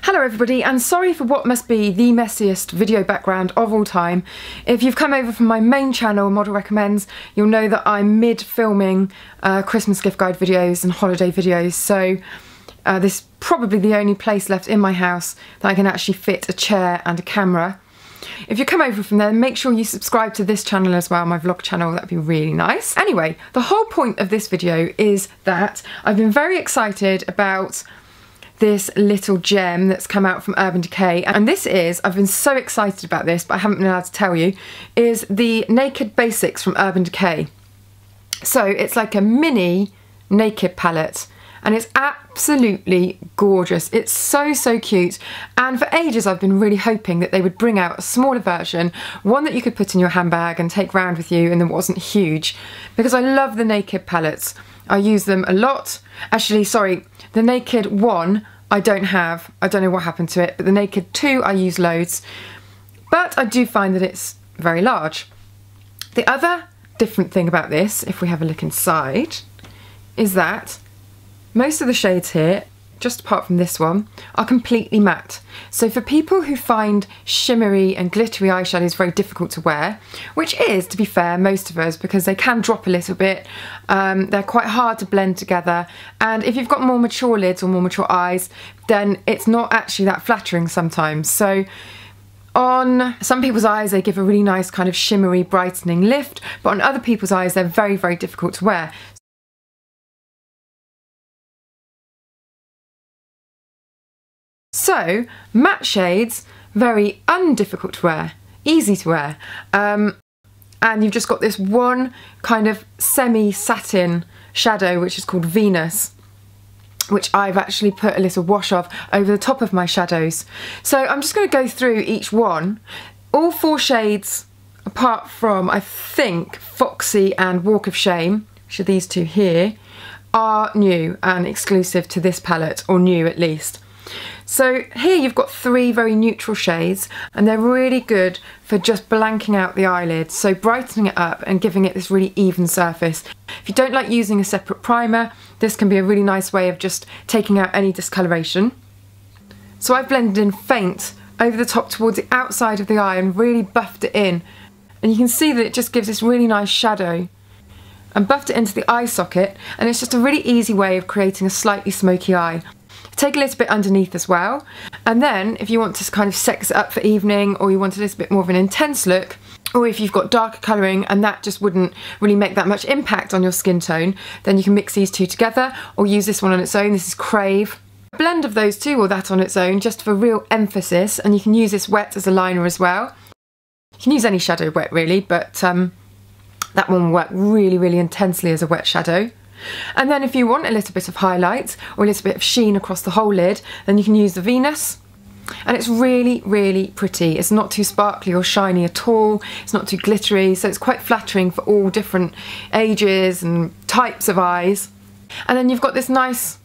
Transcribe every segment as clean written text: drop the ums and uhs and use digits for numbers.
Hello everybody, and sorry for what must be the messiest video background of all time. If you've come over from my main channel, Model Recommends, you'll know that I'm mid-filming Christmas gift guide videos and holiday videos, so this is probably the only place left in my house that I can actually fit a chair and a camera. If you come over from there, make sure you subscribe to this channel as well, my vlog channel, that'd be really nice. Anyway, the whole point of this video is that I've been very excited about this little gem that's come out from Urban Decay, and this is, I've been so excited about this but I haven't been allowed to tell you, is the Naked Basics from Urban Decay. So it's like a mini naked palette and it's absolutely gorgeous. It's so cute, and for ages I've been really hoping that they would bring out a smaller version, one that you could put in your handbag and take around with you and that wasn't huge, because I love the naked palettes. I use them a lot. Actually, sorry, the Naked 1 I don't have. I don't know what happened to it, but the Naked 2 I use loads. But I do find that it's very large. The other different thing about this, if we have a look inside, is that most of the shades here, just apart from this one, are completely matte. So for people who find shimmery and glittery eyeshadows very difficult to wear, which is, to be fair, most of us, because they can drop a little bit, they're quite hard to blend together, and if you've got more mature lids or more mature eyes, then it's not actually that flattering sometimes. So on some people's eyes they give a really nice kind of shimmery brightening lift, but on other people's eyes they're very difficult to wear. So, matte shades, very undifficult to wear, easy to wear, and you've just got this one kind of semi-satin shadow which is called Venus, which I've actually put a little wash of over the top of my shadows. So I'm just going to go through each one. All four shades, apart from I think Foxy and Walk of Shame, which are these two here, are new and exclusive to this palette, or new at least. So here you've got three very neutral shades, and they're really good for just blanking out the eyelids, so brightening it up and giving it this really even surface. If you don't like using a separate primer, this can be a really nice way of just taking out any discoloration. So I've blended in Faint over the top towards the outside of the eye and really buffed it in, and you can see that it just gives this really nice shadow, and buffed it into the eye socket, and it's just a really easy way of creating a slightly smoky eye. Take a little bit underneath as well, and then if you want to kind of sex it up for evening, or you want a little bit more of an intense look, or if you've got darker colouring and that just wouldn't really make that much impact on your skin tone, then you can mix these two together or use this one on its own. This is Crave. A blend of those two or that on its own just for real emphasis, and you can use this wet as a liner as well. You can use any shadow wet really, but that one will work really intensely as a wet shadow. And then if you want a little bit of highlight or a little bit of sheen across the whole lid, then you can use the Venus. And it's really pretty. It's not too sparkly or shiny at all. It's not too glittery, so it's quite flattering for all different ages and types of eyes. And then you've got this nice,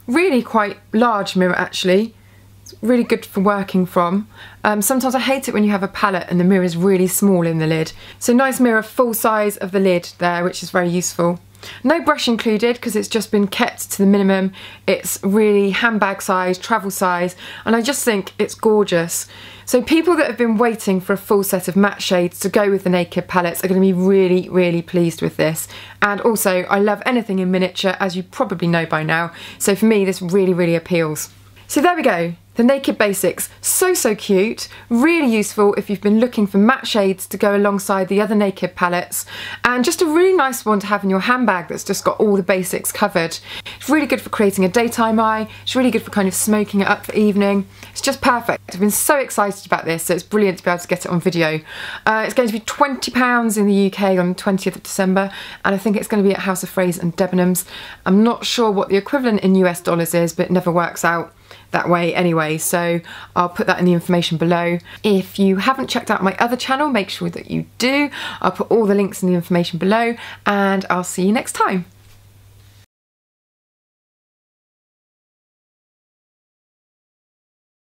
really quite large mirror actually. It's really good for working from. Sometimes I hate it when you have a palette and the mirror is really small in the lid. So nice mirror, full size of the lid there, which is very useful. No brush included because it's just been kept to the minimum. It's really handbag size, travel size, and I just think it's gorgeous. So people that have been waiting for a full set of matte shades to go with the Naked palettes are going to be really pleased with this. And also I love anything in miniature, as you probably know by now, so for me this really appeals. So there we go. The Naked Basics, so cute, really useful if you've been looking for matte shades to go alongside the other Naked palettes, and just a really nice one to have in your handbag that's just got all the basics covered. It's really good for creating a daytime eye, it's really good for kind of smoking it up for evening. It's just perfect. I've been so excited about this, so it's brilliant to be able to get it on video. It's going to be £20 in the UK on the 20th of December, and I think it's going to be at House of Fraser and Debenhams. I'm not sure what the equivalent in US dollars is, but it never works out that way anyway, so I'll put that in the information below. If you haven't checked out my other channel, make sure that you do. I'll put all the links in the information below, and I'll see you next time.